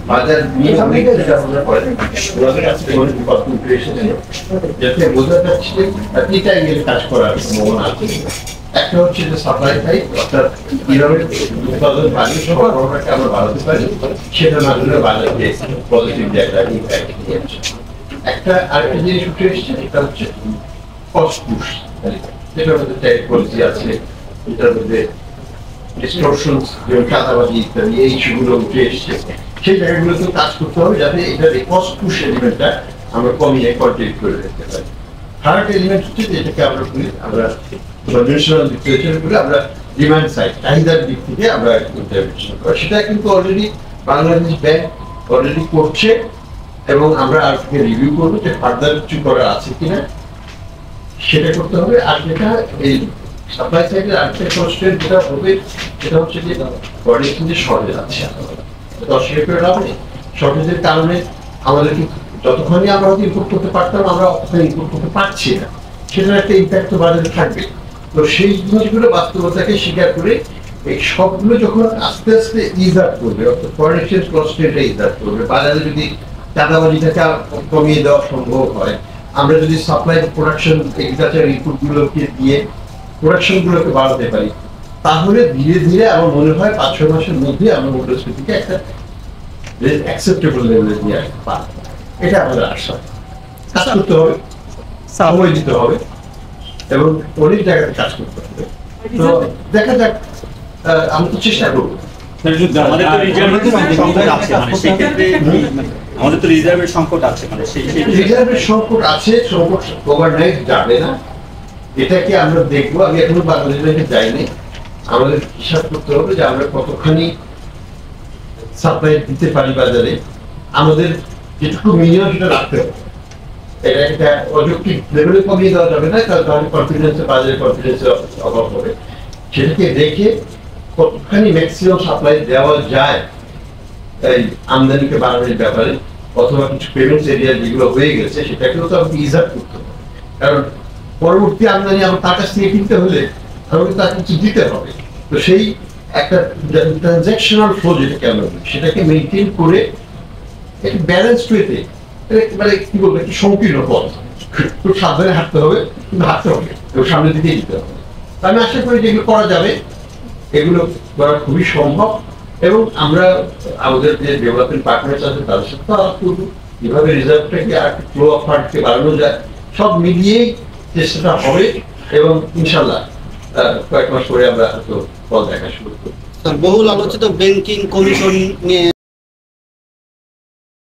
বাজার নিয়ে যাতে বোঝা যাচ্ছে তিনটা অ্যাঙ্গেলে কাজ করার সম্ভাবনা আছে। একটা হচ্ছে যে সাপ্লাই সাইড, অর্থাৎ কিভাবে উৎপাদন বাড়িয়ে সরবরাহটাকে আমরা বাড়াতে পারি, সেটা না হলে বাজারকে পজিটিভ একটা ইম্প্যাক্ট নিয়ে আসে। আরেকটা জিনিস উঠে এসছে, এটা হচ্ছে কস্ট পুশ, যেটার মধ্যে ট্যাক্স পলিসি আছে, এটার মধ্যে ডিসটরশন, যেমন চাঁদাবাজি ইত্যাদি এই ইস্যুগুলো উঠে এসছে। সেই জায়গাগুলোতে কাজ করতে হবে যাতে এটার এই কস্ট পুশ এলিমেন্টটা আমরা কমিয়ে কন্ট্রিবিউট করে দেখতে পারি। থার্ড এলিমেন্ট হচ্ছে যেটাকে আমরা করি, আমরা কনভেনশনাল লিটারেচার করে আমরা ডিমান্ড সাইড, চাহিদার দিক থেকে আমরা ইন্টারভেনশন করি। সেটা কিন্তু অলরেডি বাংলাদেশ ব্যাংক অলরেডি করছে এবং আমরা আজকে রিভিউ করবো যে ফার্দার কিছু করার আছে কিনা সেটা করতে হবে। আর যেটা এই সাপ্লাই সাইডের আরেকটা কনস্ট্রেন্ট যেটা হবে সেটা হচ্ছে যে বডি কিন্তু শর্টেজ আছে, অস্বীকার করে লাভ নেই। শর্টেজের কারণে আমাদেরকে যতক্ষণই আমরা হয়তো ইম্পোর্ট করতে পারতাম, আমরা অতক্ষণ ইম্পোর্ট করতে পারছি না, সেটার একটা ইম্প্যাক্ট তো বাজারে থাকবে। তো সেই জিনিসগুলো বাস্তবতাকে স্বীকার করে এই সবগুলো যখন আস্তে আস্তে ইজ আপ করবে, অর্থাৎ ফরেন এক্সচেঞ্জ কনস্ট্রেন্টটা ইজ আপ করবে, বাজারে যদি চাঁদাবাজিটাকে কমিয়ে দেওয়া সম্ভব হয়, আমরা যদি সাপ্লাই প্রোডাকশন এগ্রিকালচার ইনপুটগুলোকে দিয়ে প্রোডাকশনগুলোকে বাড়াতে পারি, তাহলে ধীরে ধীরে আমার মনে হয় 5-6 মাসের মধ্যে আমরা মূল্যস্ফীতিকে একটা অ্যাকসেপ্টেবল লেভেলে নিয়ে আসতে পারবো। এটা আমাদের আশা। কাজ করতে হবে, সময় দিতে হবে এবং অনেক জায়গাতে কাজ করতে হবে। তো দেখা যাক, আমি তো চেষ্টা করবো। আমাদের তো রিজার্ভের সংকট আছে, মানে রিজার্ভের সংকট আছে, সংকট ওভারনাইট যাবে না, এটাকে আমরা দেখবো। আমি এখনো বাংলাদেশ ব্যাংকে যাইনি, আমাদের হিসাব করতে হবে যে আমরা কতখানি সাপ্লাই দিতে পারি বাজারে, আমাদের যেটুকু মিনিমাম সেটা রাখতে হবে। এটা একটা অযৌক্তিক লেভেলে কমিয়ে দেওয়া যাবে না, কারণ তাহলে কনফিডেন্সে বাজারে কনফিডেন্সের অভাব হবে। সেটাকে দেখে কতখানি ম্যাক্সিমাম সাপ্লাই দেওয়া যায় এই আমদানিকে বাড়ানোর ব্যাপারে, অথবা কিছু পেমেন্টস এরিয়া যেগুলো হয়ে গেছে সেটাকেও তো আমাকে ইজ আপ করতে হবে। কারণ পরবর্তী আমদানি আমার তার কাছ থেকে কিনতে হলে আমাকে তার কিছু দিতে হবে। তো সেই একটা ট্রানজ্যাকশনাল ফ্লো যেটাকে আমরা বলি, সেটাকে মেনটেন করে একটু ব্যালেন্সড ওয়েতে, মানে কি বলবো, একটু সংকীর্ণ পথ, খুব সাবধানে হাঁটতে হবে, কিন্তু হাঁটতে হবে এবং সামনের দিকে যেতে হবে। আমি আশা করি যেগুলো করা যাবে এগুলো করা খুবই সম্ভব এবং আমরা আমাদের যে ডেভেলপমেন্ট পার্টনার্স আছে তাদের সাথে আলাপ করবো কিভাবে রিজার্ভটাকে আর ফ্লো অফ ফান্ডকে বাড়ানো যায়। সব মিলিয়েই চেষ্টাটা হবে এবং ইনশাল্লাহ কয়েক মাস পরে আমরা হয়তো ফল দেখা শুরু করবো। বহুল আলোচিত ব্যাংকিং কমিশন নিয়ে